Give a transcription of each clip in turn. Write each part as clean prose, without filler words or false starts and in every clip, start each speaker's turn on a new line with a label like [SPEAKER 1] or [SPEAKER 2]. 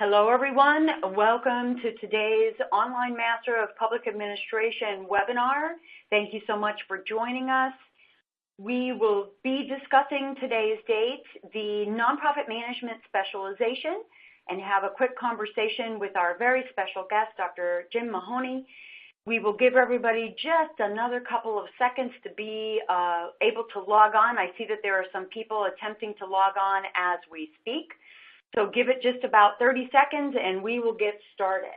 [SPEAKER 1] Hello, everyone. Welcome to today's Online Master of Public Administration webinar. Thank you so much for joining us. We will be discussing today's date, the nonprofit management specialization, and have a quick conversation with our very special guest, Dr. Jim Mahoney. We will give everybody just another couple of seconds to be able to log on. I see that there are some people attempting to log on as we speak. So give it just about 30 seconds and we will get started.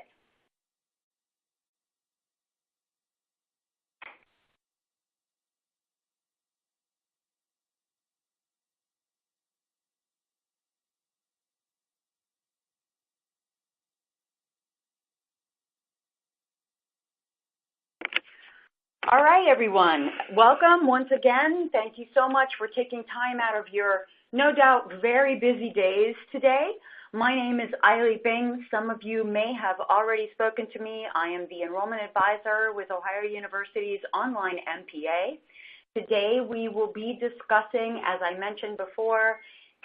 [SPEAKER 1] All right, everyone. Welcome once again. Thank you so much for taking time out of your, no doubt, very busy days today. My name is Eiley Bing. Some of you may have already spoken to me. I am the enrollment advisor with Ohio University's online MPA. Today we will be discussing, as I mentioned before,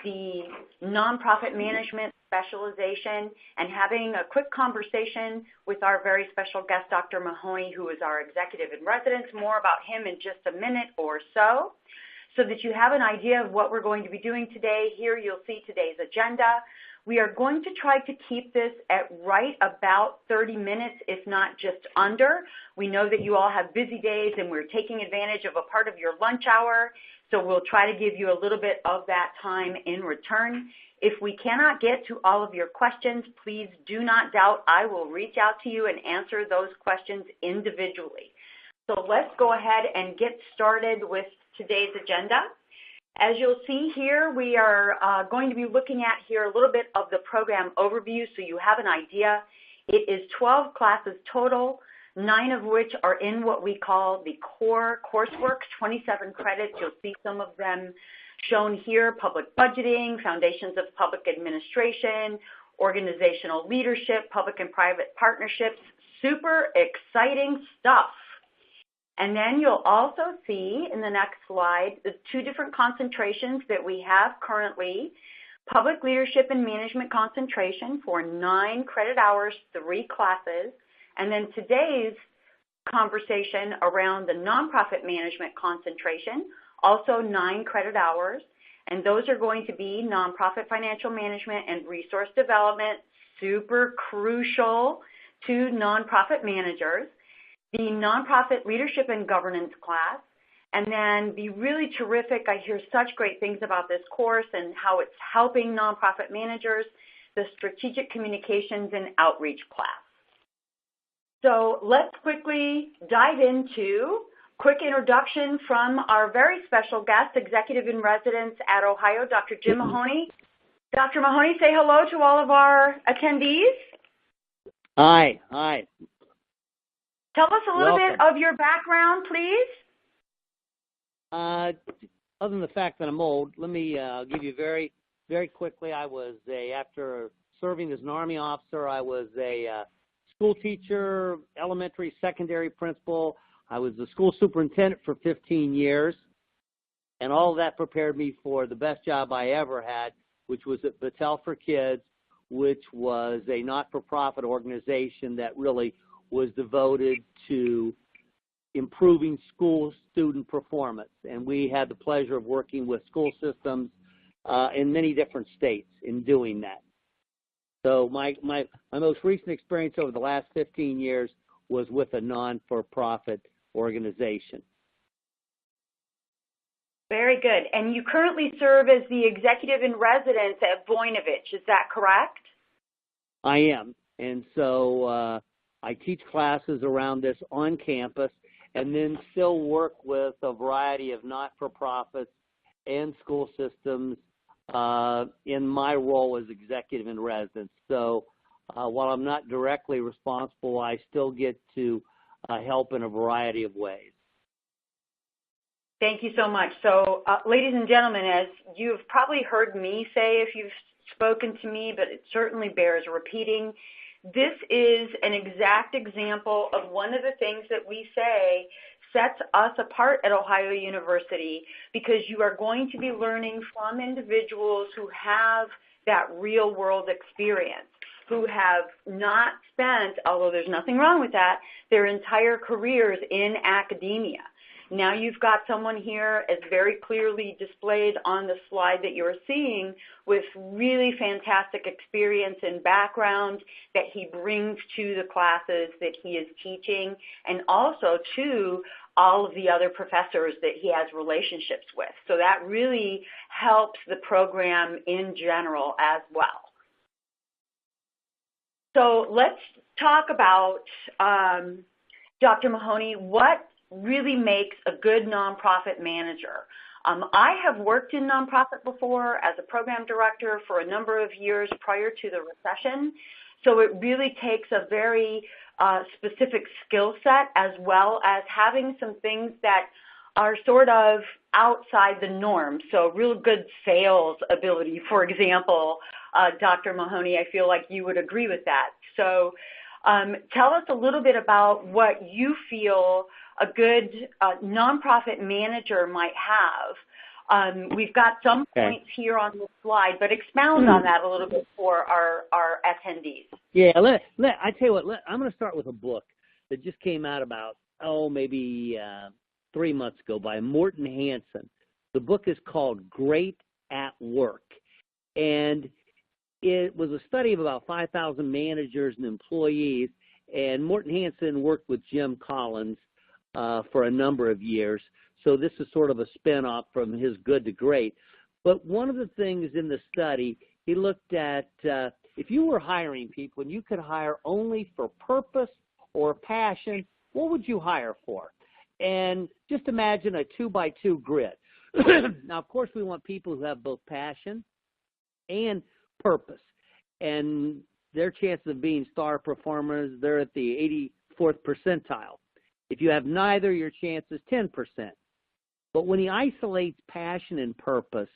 [SPEAKER 1] the nonprofit management specialization and having a quick conversation with our very special guest, Dr. Mahoney, who is our executive in residence. More about him in just a minute or so that you have an idea of what we're going to be doing today. Here you'll see today's agenda. We are going to try to keep this at right about 30 minutes, if not just under. We know that you all have busy days and we're taking advantage of a part of your lunch hour, so we'll try to give you a little bit of that time in return. If we cannot get to all of your questions, please do not doubt I will reach out to you and answer those questions individually. So let's go ahead and get started with today's agenda. As you'll see here, we are going to be looking at here a little bit of the program overview so you have an idea. It is 12 classes total, 9 of which are in what we call the core coursework, 27 credits. You'll see some of them shown here: public budgeting, foundations of public administration, organizational leadership, public and private partnerships. Super exciting stuff. And then you'll also see in the next slide the 2 different concentrations that we have currently: public leadership and management concentration for 9 credit hours, 3 classes, and then today's conversation around the nonprofit management concentration, also 9 credit hours, and those are going to be nonprofit financial management and resource development, super crucial to nonprofit managers, the nonprofit leadership and governance class, and then the really terrific, I hear such great things about this course and how it's helping nonprofit managers, the strategic communications and outreach class. So let's quickly dive into quick introduction from our very special guest, executive in residence at Ohio, Dr. Jim Mahoney. Dr. Mahoney, say hello to all of our attendees.
[SPEAKER 2] Hi, hi.
[SPEAKER 1] Tell us a little bit of your background, please.
[SPEAKER 2] Other than the fact that I'm old, let me give you very, very quickly. After serving as an Army officer, I was a school teacher, elementary, secondary principal. I was the school superintendent for 15 years, and all of that prepared me for the best job I ever had, which was at Battelle for Kids, which was a not-for-profit organization that really was devoted to improving school student performance. And we had the pleasure of working with school systems in many different states in doing that. So my most recent experience over the last 15 years was with a non-for-profit organization.
[SPEAKER 1] Very good. And you currently serve as the executive in residence at Voinovich, is that correct?
[SPEAKER 2] I am. And so I teach classes around this on campus and then still work with a variety of not-for-profits and school systems in my role as executive in residence. So while I'm not directly responsible, I still get to help in a variety of ways.
[SPEAKER 1] Thank you so much. So ladies and gentlemen, as you've probably heard me say if you've spoken to me, but it certainly bears repeating, this is an exact example of one of the things that we say sets us apart at Ohio University, because you are going to be learning from individuals who have that real world experience. who have not spent, although there's nothing wrong with that, their entire careers in academia. Now you've got someone here, as very clearly displayed on the slide that you're seeing, with really fantastic experience and background that he brings to the classes that he is teaching, and also to all of the other professors that he has relationships with. So that really helps the program in general as well. So let's talk about, Dr. Mahoney, what really makes a good nonprofit manager. I have worked in nonprofit before as a program director for a number of years prior to the recession. So it really takes a very specific skill set, as well as having some things that are sort of outside the norm. So real good sales ability, for example. Dr. Mahoney, I feel like you would agree with that. So tell us a little bit about what you feel a good nonprofit manager might have. We've got some points here on the slide, but expound on that a little bit for our attendees.
[SPEAKER 2] Yeah, I tell you what, I'm going to start with a book that just came out about, maybe 3 months ago by Morton Hansen. The book is called Great at Work, and it was a study of about 5,000 managers and employees, and Morton Hansen worked with Jim Collins for a number of years. So this is sort of a spin-off from his Good to Great. But one of the things in the study, he looked at if you were hiring people and you could hire only for purpose or passion, what would you hire for? And just imagine a 2x2 grid. Now, of course, we want people who have both passion and purpose. And their chances of being star performers, they're at the 84th percentile. If you have neither, your chance is 10%. But when he isolates passion and purpose,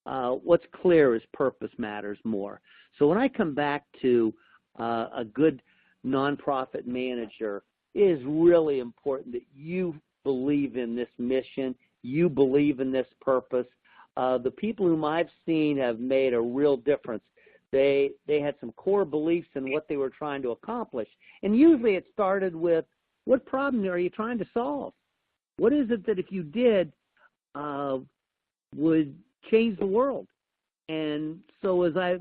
[SPEAKER 2] what's clear is purpose matters more. So when I come back to a good nonprofit manager, it is really important that you believe in this mission, you believe in this purpose. The people whom I've seen have made a real difference. They had some core beliefs in what they were trying to accomplish. And usually it started with, what problem are you trying to solve? What is it that if you did would change the world? And so as I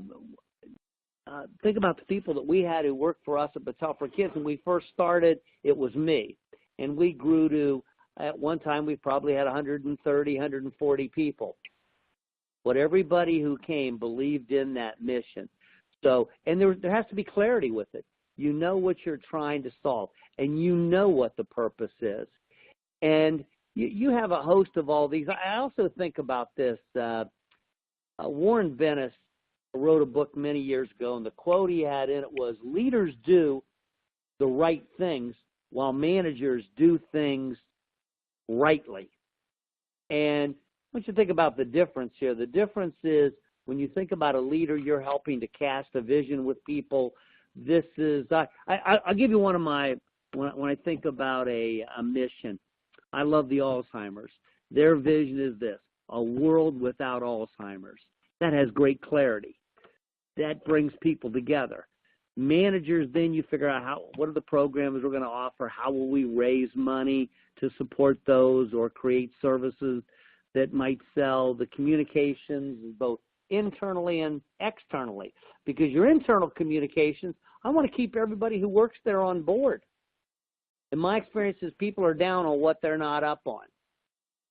[SPEAKER 2] think about the people that we had who worked for us at Battelle for Kids, when we first started, it was me. And we grew to, at one time, we probably had 130, 140 people. But everybody who came believed in that mission. So, and there has to be clarity with it. You know what you're trying to solve, and you know what the purpose is. And you have a host of all these. I also think about this. Warren Bennis wrote a book many years ago, and the quote he had in it was, leaders do the right things while managers do things rightly. And I want you to think about the difference here. The difference is when you think about a leader, you're helping to cast a vision with people. This is, I'll give you one of my, when I think about a mission, I love the Alzheimer's. Their vision is this, a world without Alzheimer's. That has great clarity. That brings people together. Managers, then you figure out what are the programs we're going to offer, how will we raise money to support those or create services that might sell. The communications, both internally and externally. Because your internal communications, I want to keep everybody who works there on board. In my experience is people are down on what they're not up on.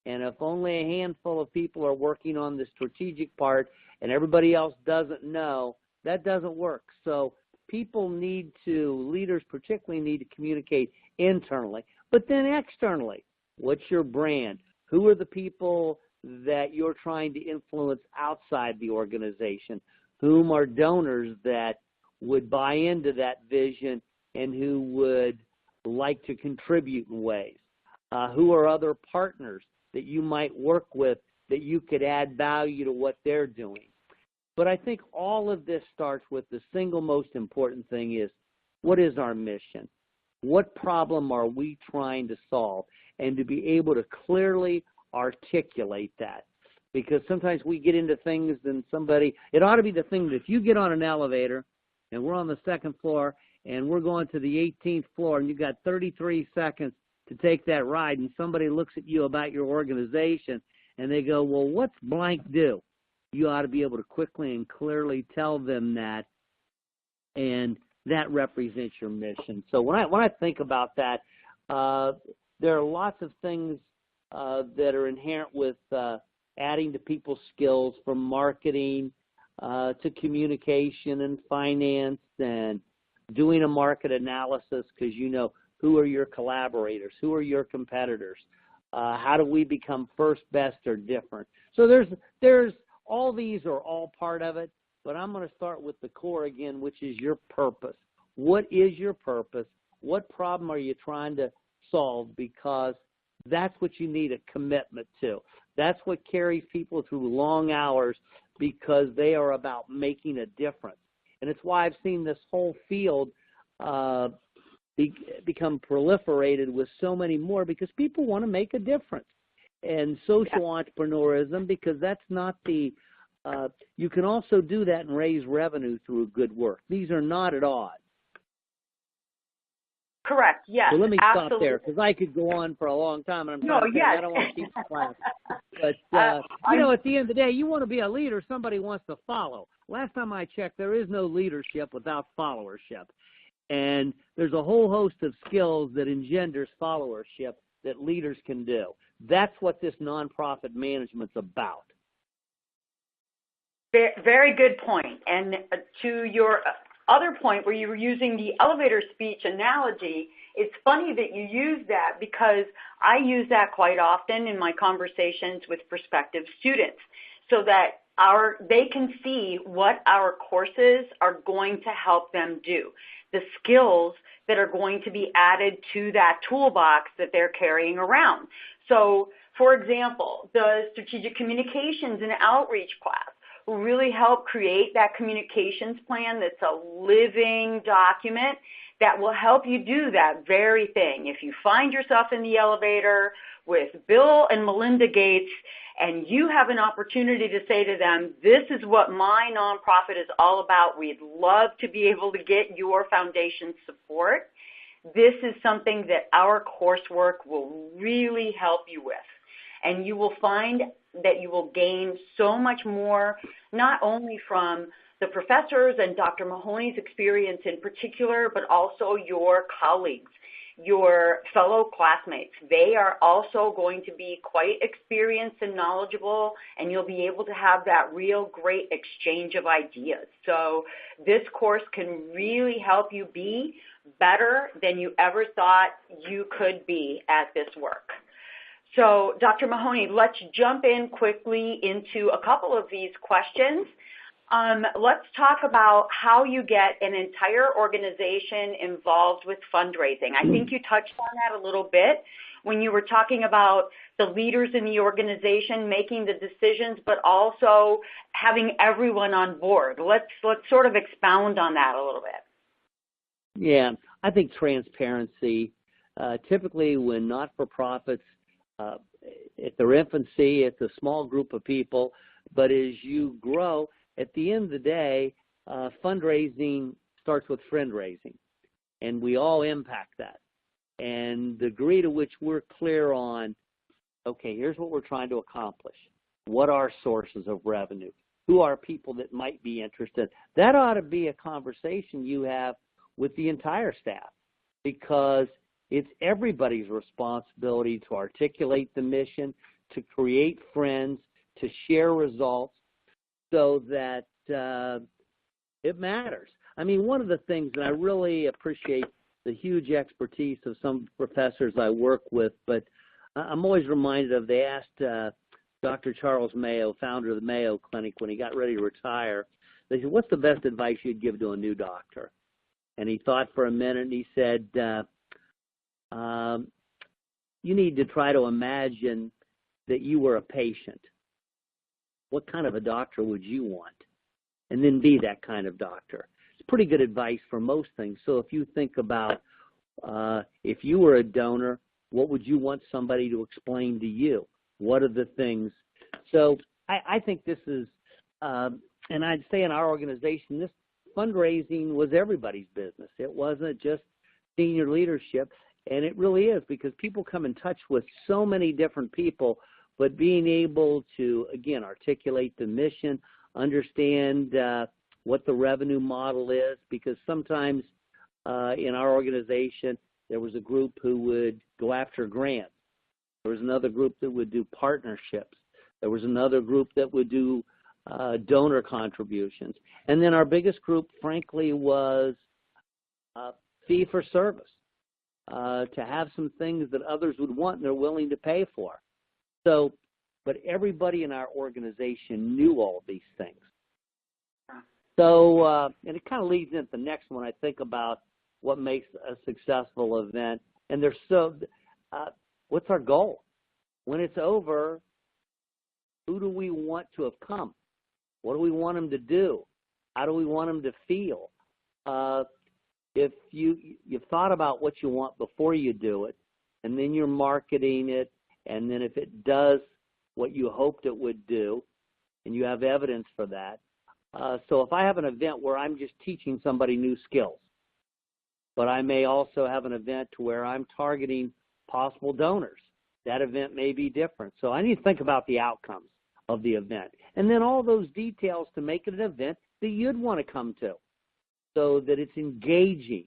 [SPEAKER 2] And if only a handful of people are working on the strategic part and everybody else doesn't know, that doesn't work. So people leaders particularly need to communicate internally. But then externally, what's your brand? Who are the people that you're trying to influence outside the organization? Whom are donors that would buy into that vision and who would like to contribute in ways? Who are other partners that you might work with that you could add value to what they're doing? But I think all of this starts with the single most important thing is, what is our mission? What problem are we trying to solve? And to be able to clearly articulate that. Because sometimes we get into things and it ought to be the thing that if you get on an elevator and we're on the second floor, and we're going to the 18th floor, and you've got 33 seconds to take that ride, and somebody looks at you about your organization, and they go, well, what's blank do? You ought to be able to quickly and clearly tell them that, and that represents your mission. So when I think about that, there are lots of things that are inherent with adding to people's skills, from marketing to communication and finance and doing a market analysis, because you know who are your collaborators, who are your competitors, how do we become first, best, or different. So there's all these are all part of it, but I'm going to start with the core again, which is your purpose. What is your purpose? What problem are you trying to solve? Because that's what you need a commitment to. That's what carries people through long hours, because they are about making a difference. And it's why I've seen this whole field become proliferated with so many more, because people want to make a difference. And social entrepreneurism, because that's not the you can also do that and raise revenue through good work. These are not at odds.
[SPEAKER 1] Correct. Yes.
[SPEAKER 2] So let me
[SPEAKER 1] absolutely.
[SPEAKER 2] stop there, because I could go on for a long time, and I don't want to keep the class. But at the end of the day, you want to be a leader somebody wants to follow. Last time I checked, there is no leadership without followership, and there's a whole host of skills that engenders followership that leaders can do. That's what this nonprofit management's about.
[SPEAKER 1] Very good point. And to your other point where you were using the elevator speech analogy, it's funny that you use that, because I use that quite often in my conversations with prospective students, so that they can see what our courses are going to help them do, the skills that are going to be added to that toolbox that they're carrying around. So, for example, the strategic communications and outreach class will really help create that communications plan that's a living document that will help you do that very thing. If you find yourself in the elevator with Bill and Melinda Gates, and you have an opportunity to say to them, this is what my nonprofit is all about, we'd love to be able to get your foundation support, this is something that our coursework will really help you with. And you will find that you will gain so much more, not only from the professors and Dr. Mahoney's experience in particular, but also your colleagues, your fellow classmates. They are also going to be quite experienced and knowledgeable, and you'll be able to have that real great exchange of ideas. So this course can really help you be better than you ever thought you could be at this work. So, Dr. Mahoney, let's jump in quickly into a couple of these questions. Let's talk about how you get an entire organization involved with fundraising. I think you touched on that a little bit when you were talking about the leaders in the organization making the decisions, but also having everyone on board. Let's sort of expound on that a little bit.
[SPEAKER 2] Yeah, I think transparency. Typically, when not-for-profits at their infancy, it's a small group of people, but as you grow, at the end of the day, fundraising starts with friend raising, and we all impact that. And the degree to which we're clear on, okay, here's what we're trying to accomplish. What are sources of revenue? Who are people that might be interested? That ought to be a conversation you have with the entire staff, because it's everybody's responsibility to articulate the mission, to create friends, to share results, so that it matters. I mean, one of the things that I really appreciate the huge expertise of some professors I work with, but I'm always reminded of, they asked Dr. Charles Mayo, founder of the Mayo Clinic, when he got ready to retire, they said, what's the best advice you'd give to a new doctor? And he thought for a minute, and he said, you need to try to imagine that you were a patient. What kind of a doctor would you want? And then be that kind of doctor. It's pretty good advice for most things. So if you think about if you were a donor, what would you want somebody to explain to you? What are the things? So I think this is, and I'd say in our organization, this fundraising was everybody's business. It wasn't just senior leadership, and it really is, because people come in touch with so many different people, but being able to, again, articulate the mission, understand what the revenue model is, because sometimes in our organization, there was a group who would go after grants. There was another group that would do partnerships. There was another group that would do donor contributions. And then our biggest group, frankly, was fee for service, to have some things that others would want and they're willing to pay for. So, but everybody in our organization knew all these things. So, and it kind of leads into the next one. I think about what makes a successful event, and there's what's our goal? When it's over, who do we want to have come? What do we want them to do? How do we want them to feel? If you've thought about what you want before you do it, and then you're marketing it, and then if it does what you hoped it would do, and you have evidence for that. So if I have an event where I'm just teaching somebody new skills, but I may also have an event where I'm targeting possible donors, that event may be different. So I need to think about the outcomes of the event, and then all those details to make it an event that you'd want to come to, so that it's engaging,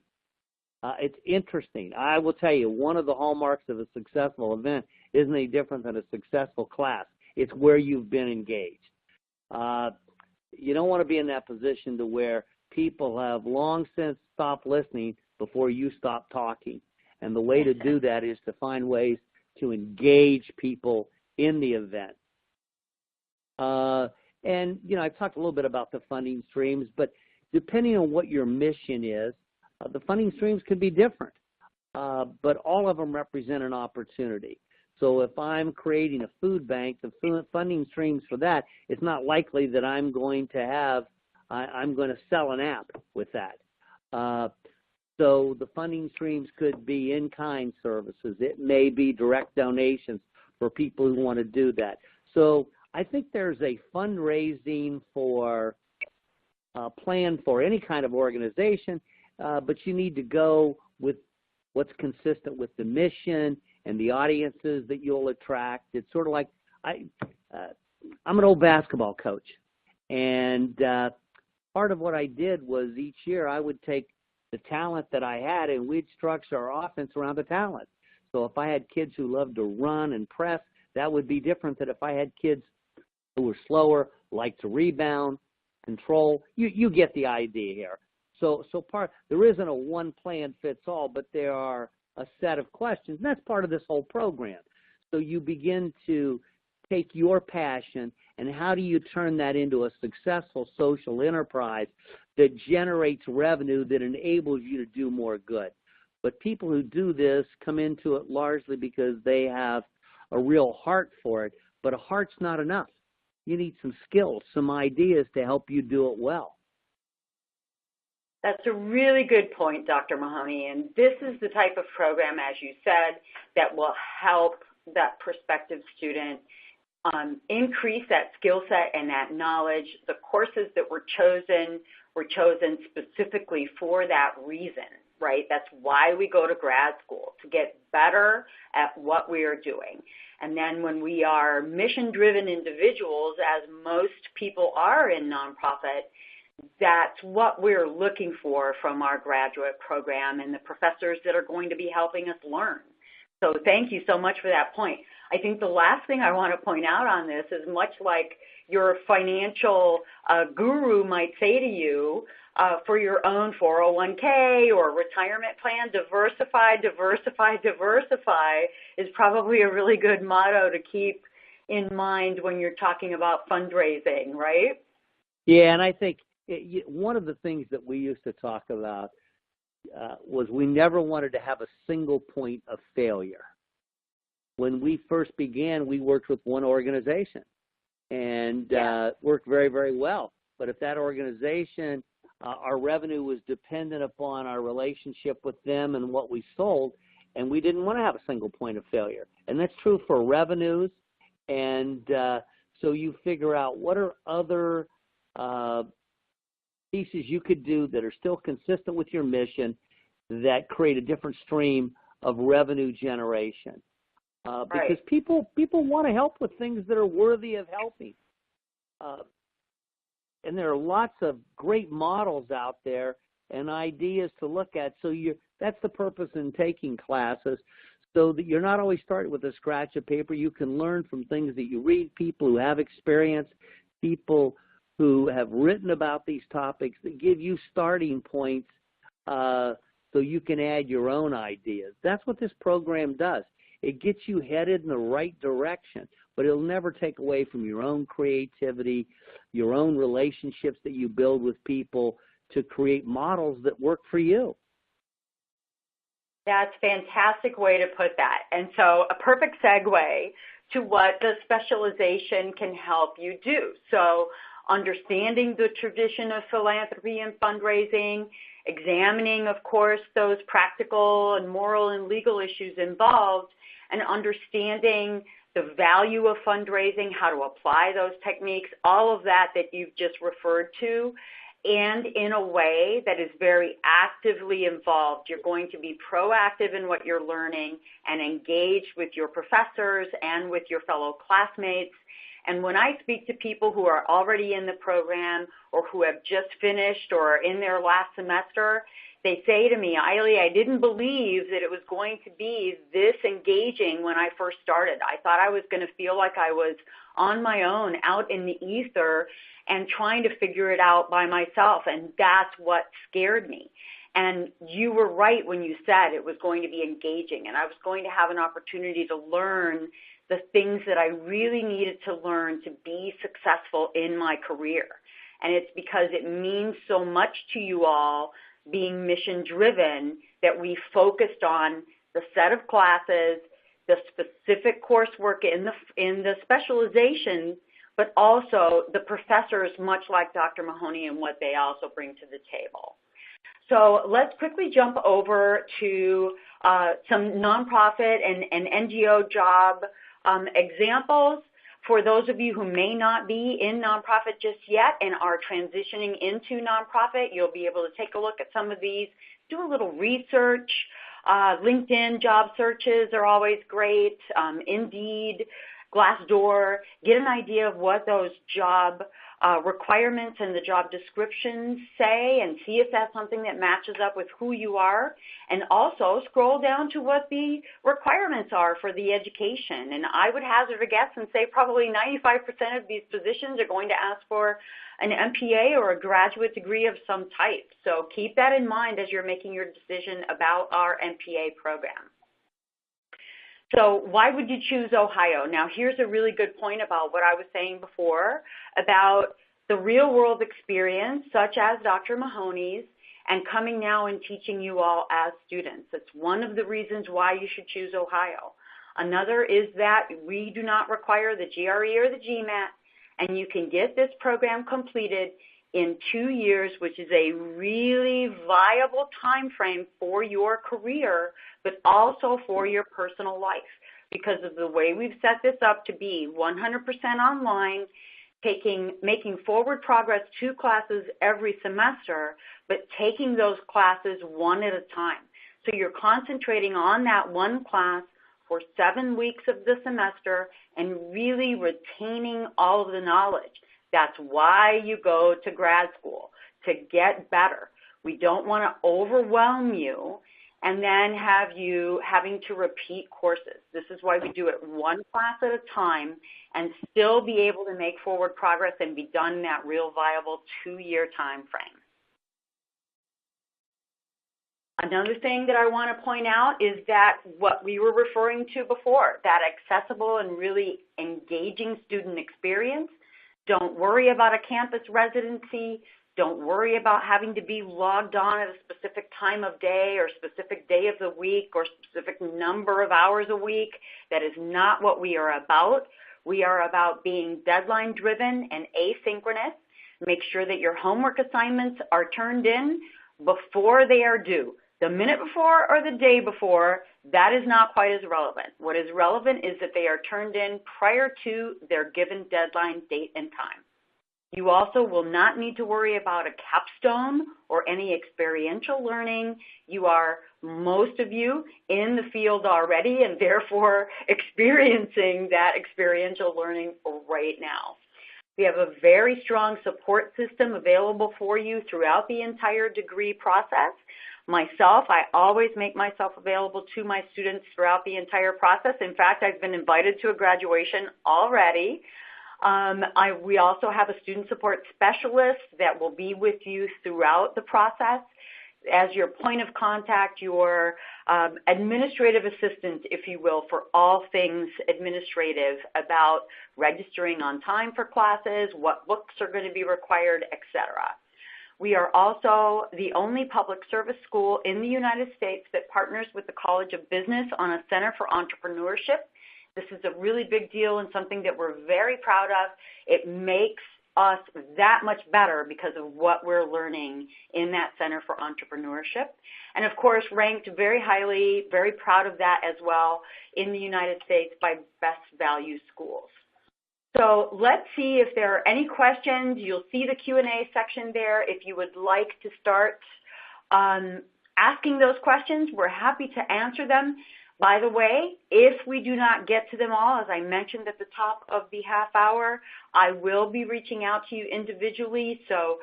[SPEAKER 2] it's interesting. I will tell you, one of the hallmarks of a successful event isn't any different than a successful class. It's where you've been engaged. You don't want to be in that position to where people have long since stopped listening before you stop talking. And the way to do that is to find ways to engage people in the event. And, I've talked a little bit about the funding streams, but depending on what your mission is, the funding streams could be different, but all of them represent an opportunity. So if I'm creating a food bank, the funding streams for that, it's not likely that I'm going to sell an app with that. So the funding streams could be in-kind services. It may be direct donations for people who want to do that. So I think there's a fundraising plan for any kind of organization, but you need to go with what's consistent with the mission and the audiences that you'll attract. It's sort of like I'm an old basketball coach, and part of what I did was each year I would take the talent that I had and we'd structure our offense around the talent. So if I had kids who loved to run and press, that would be different than if I had kids who were slower, like to rebound, control. You get the idea here. So there isn't a one plan fits all, but there are a set of questions, and that's part of this whole program. So you begin to take your passion and how do you turn that into a successful social enterprise that generates revenue that enables you to do more good. But people who do this come into it largely because they have a real heart for it, but a heart's not enough. You need some skills, some ideas to help you do it well.
[SPEAKER 1] That's a really good point, Dr. Mahoney, and this is the type of program, as you said, that will help that prospective student increase that skill set and that knowledge. The courses that were chosen specifically for that reason, right? That's why we go to grad school, to get better at what we are doing. And then when we are mission-driven individuals, as most people are in nonprofit, that's what we're looking for from our graduate program and the professors that are going to be helping us learn. So thank you so much for that point. I think the last thing I want to point out on this is much like your financial guru might say to you for your own 401k or retirement plan, diversify, diversify, diversify is probably a really good motto to keep in mind when you're talking about fundraising, right?
[SPEAKER 2] Yeah, and I think one of the things that we used to talk about was we never wanted to have a single point of failure. When we first began, we worked with one organization and worked very, very well. But if that organization, our revenue was dependent upon our relationship with them and what we sold, and we didn't want to have a single point of failure. And that's true for revenues. And so you figure out what are other pieces you could do that are still consistent with your mission that create a different stream of revenue generation. Because people want to help with things that are worthy of helping. And there are lots of great models out there and ideas to look at. So that's the purpose in taking classes, so that you're not always starting with a scratch of paper. You can learn from things that you read, people who have experience, people who have written about these topics that give you starting points so you can add your own ideas. That's what this program does. It gets you headed in the right direction, but it'll never take away from your own creativity, your own relationships that you build with people to create models that work for you.
[SPEAKER 1] That's a fantastic way to put that. And so a perfect segue to what the specialization can help you do. So understanding the tradition of philanthropy and fundraising, examining, of course, those practical and moral and legal issues involved, and understanding the value of fundraising, how to apply those techniques, all of that you've just referred to, and in a way that is very actively involved. You're going to be proactive in what you're learning and engaged with your professors and with your fellow classmates. And when I speak to people who are already in the program or who have just finished or are in their last semester, they say to me, Eiley, I didn't believe that it was going to be this engaging when I first started. I thought I was going to feel like I was on my own out in the ether and trying to figure it out by myself, and that's what scared me. And you were right when you said it was going to be engaging, and I was going to have an opportunity to learn the things that I really needed to learn to be successful in my career. And it's because it means so much to you all being mission-driven that we focused on the set of classes, the specific coursework in the specialization, but also the professors, much like Dr. Mahoney, and what they also bring to the table. So let's quickly jump over to some nonprofit and NGO job examples. For those of you who may not be in nonprofit just yet and are transitioning into nonprofit, you'll be able to take a look at some of these, do a little research. LinkedIn job searches are always great. Indeed, Glassdoor, get an idea of what those job requirements and the job descriptions say and see if that's something that matches up with who you are. And also scroll down to what the requirements are for the education. And I would hazard a guess and say probably 95% of these positions are going to ask for an MPA or a graduate degree of some type. So keep that in mind as you're making your decision about our MPA program. So why would you choose Ohio? Now, here's a really good point about what I was saying before about the real-world experience, such as Dr. Mahoney's, and coming now and teaching you all as students. It's one of the reasons why you should choose Ohio. Another is that we do not require the GRE or the GMAT, and you can get this program completed in 2 years, which is a really viable time frame for your career, but also for your personal life, because of the way we've set this up to be 100% online, making forward progress 2 classes every semester, but taking those classes one at a time. So you're concentrating on that one class for 7 weeks of the semester and really retaining all of the knowledge. That's why you go to grad school, to get better. We don't want to overwhelm you and then have you having to repeat courses. This is why we do it one class at a time and still be able to make forward progress and be done in that real viable 2-year time frame. Another thing that I want to point out is that what we were referring to before, that accessible and really engaging student experience. Don't worry about a campus residency. Don't worry about having to be logged on at a specific time of day or specific day of the week or specific number of hours a week. That is not what we are about. We are about being deadline-driven and asynchronous. Make sure that your homework assignments are turned in before they are due. The minute before or the day before, that is not quite as relevant. What is relevant is that they are turned in prior to their given deadline date and time. You also will not need to worry about a capstone or any experiential learning. You are, most of you, in the field already and therefore experiencing that experiential learning right now. We have a very strong support system available for you throughout the entire degree process. Myself, I always make myself available to my students throughout the entire process. In fact, I've been invited to a graduation already. We also have a student support specialist that will be with you throughout the process as your point of contact, your administrative assistant, if you will, for all things administrative about registering on time for classes, what books are going to be required, etc. We are also the only public service school in the United States that partners with the College of Business on a Center for Entrepreneurship. This is a really big deal and something that we're very proud of. It makes us that much better because of what we're learning in that Center for Entrepreneurship. And of course, ranked very highly, very proud of that as well in the United States by Best Value Schools. So let's see if there are any questions. You'll see the Q&A section there. If you would like to start asking those questions, we're happy to answer them. By the way, if we do not get to them all, as I mentioned at the top of the half hour, I will be reaching out to you individually. So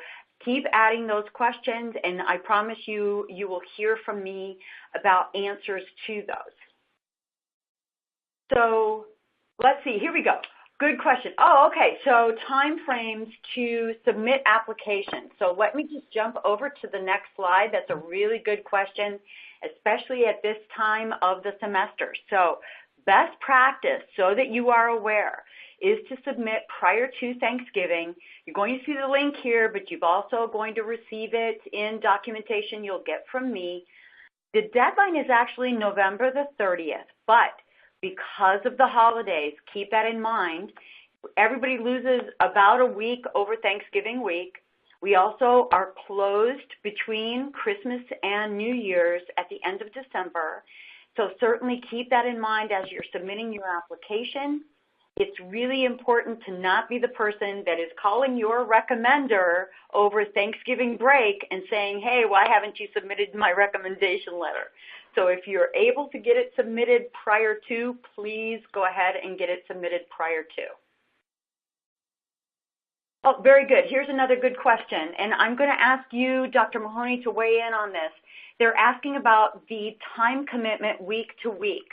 [SPEAKER 1] keep adding those questions, and I promise you, you will hear from me about answers to those. So let's see. Here we go. Good question. Oh, okay. So time frames to submit applications. So let me just jump over to the next slide. That's a really good question, especially at this time of the semester. So best practice, so that you are aware, is to submit prior to Thanksgiving. You're going to see the link here, but you're also going to receive it in documentation you'll get from me. The deadline is actually November the 30th, but because of the holidays, keep that in mind. Everybody loses about a week over Thanksgiving week. We also are closed between Christmas and New Year's at the end of December. So certainly keep that in mind as you're submitting your application. It's really important to not be the person that is calling your recommender over Thanksgiving break and saying, hey, why haven't you submitted my recommendation letter? So if you're able to get it submitted prior to, please go ahead and get it submitted prior to. Oh, very good. Here's another good question, and I'm going to ask you, Dr. Mahoney, to weigh in on this. They're asking about the time commitment week to week.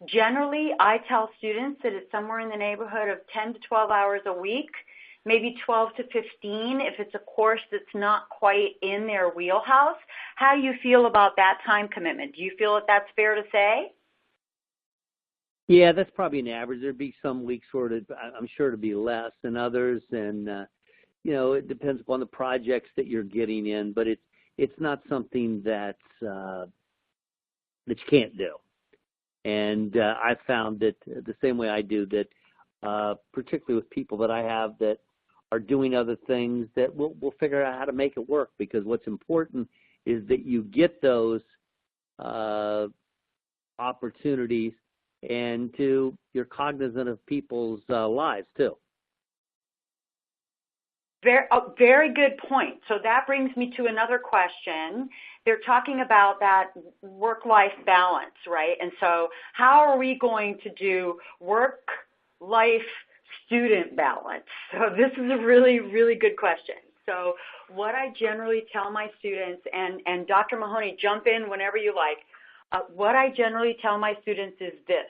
[SPEAKER 1] Generally, I tell students that it's somewhere in the neighborhood of 10 to 12 hours a week, maybe 12 to 15 if it's a course that's not quite in their wheelhouse. How do you feel about that time commitment? Do you feel that that's fair to say?
[SPEAKER 2] Yeah, that's probably an average. There'd be some weeks where I'm sure to be less than others, and you know, it depends upon the projects that you're getting in. But it's not something that you can't do. And I found that the same way I do that, particularly with people that I have that are doing other things, that we'll figure out how to make it work. Because what's important is that you get those opportunities, and you're cognizant of people's lives too.
[SPEAKER 1] Very good point. So that brings me to another question. They're talking about that work-life balance, right? And so how are we going to do work-life student balance? So this is a really, really good question. So what I generally tell my students, and Dr. Mahoney, jump in whenever you like, what I generally tell my students is this.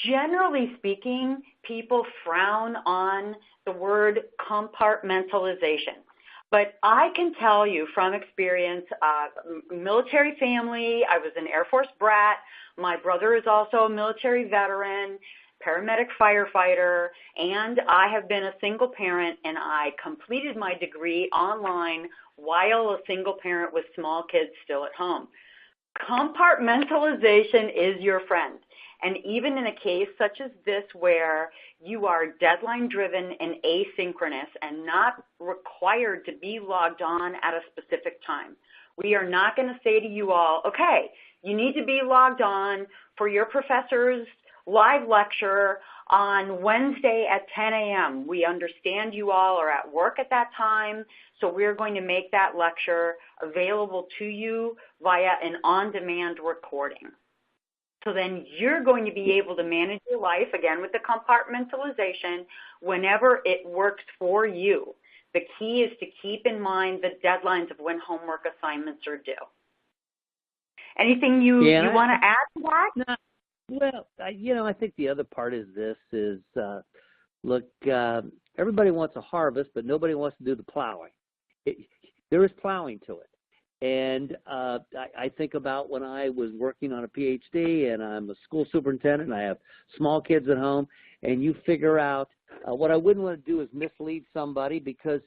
[SPEAKER 1] Generally speaking, people frown on the word compartmentalization. But I can tell you from experience, military family, I was an Air Force brat. My brother is also a military veteran, paramedic firefighter, and I have been a single parent, and I completed my degree online while a single parent with small kids still at home. Compartmentalization is your friend. And even in a case such as this where you are deadline driven and asynchronous and not required to be logged on at a specific time, we are not going to say to you all, okay, you need to be logged on for your professor's live lecture on Wednesday at 10 a.m. We understand you all are at work at that time, so we're going to make that lecture available to you via an on-demand recording. So then you're going to be able to manage your life, again, with the compartmentalization whenever it works for you. The key is to keep in mind the deadlines of when homework assignments are due. Anything you want to add to that?
[SPEAKER 2] No, well, I think the other part is this is, look, everybody wants a harvest, but nobody wants to do the plowing. There is plowing to it. And I think about when I was working on a PhD and I'm a school superintendent and I have small kids at home, and you figure out what I wouldn't want to do is mislead somebody, because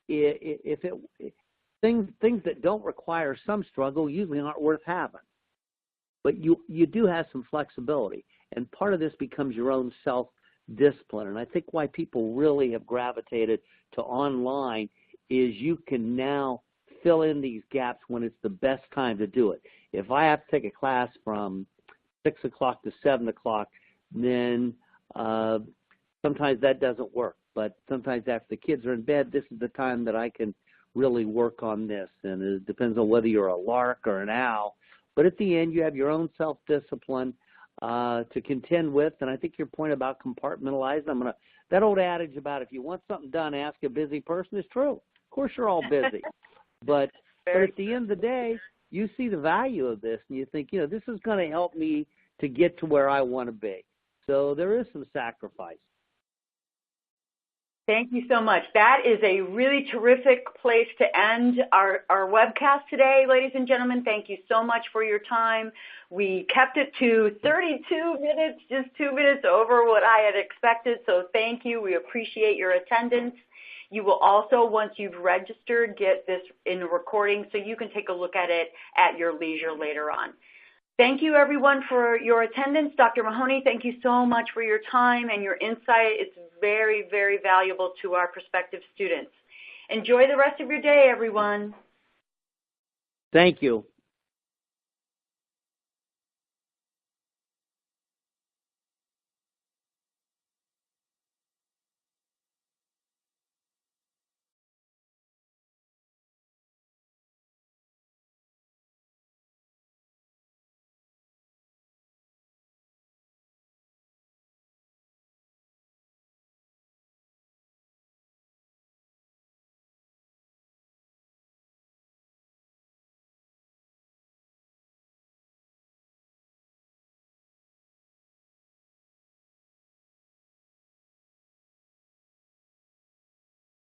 [SPEAKER 2] things that don't require some struggle usually aren't worth having. But you do have some flexibility, and part of this becomes your own self-discipline. And I think why people really have gravitated to online is you can now fill in these gaps when it's the best time to do it. If I have to take a class from 6 o'clock to 7 o'clock, then sometimes that doesn't work. But sometimes after the kids are in bed, this is the time that I can really work on this. And it depends on whether you're a lark or an owl. But at the end, you have your own self-discipline to contend with. And I think your point about compartmentalizing, that old adage about if you want something done, ask a busy person is true. Of course, you're all busy. But at the end of the day, you see the value of this, and you think, this is going to help me to get to where I want to be. So there is some sacrifice.
[SPEAKER 1] Thank you so much. That is a really terrific place to end our webcast today, ladies and gentlemen. Thank you so much for your time. We kept it to 32 minutes, just 2 minutes over what I had expected, so thank you. We appreciate your attendance. You will also, once you've registered, get this in a recording so you can take a look at it at your leisure later on. Thank you, everyone, for your attendance. Dr. Mahoney, thank you so much for your time and your insight. It's very, very valuable to our prospective students. Enjoy the rest of your day, everyone.
[SPEAKER 2] Thank you.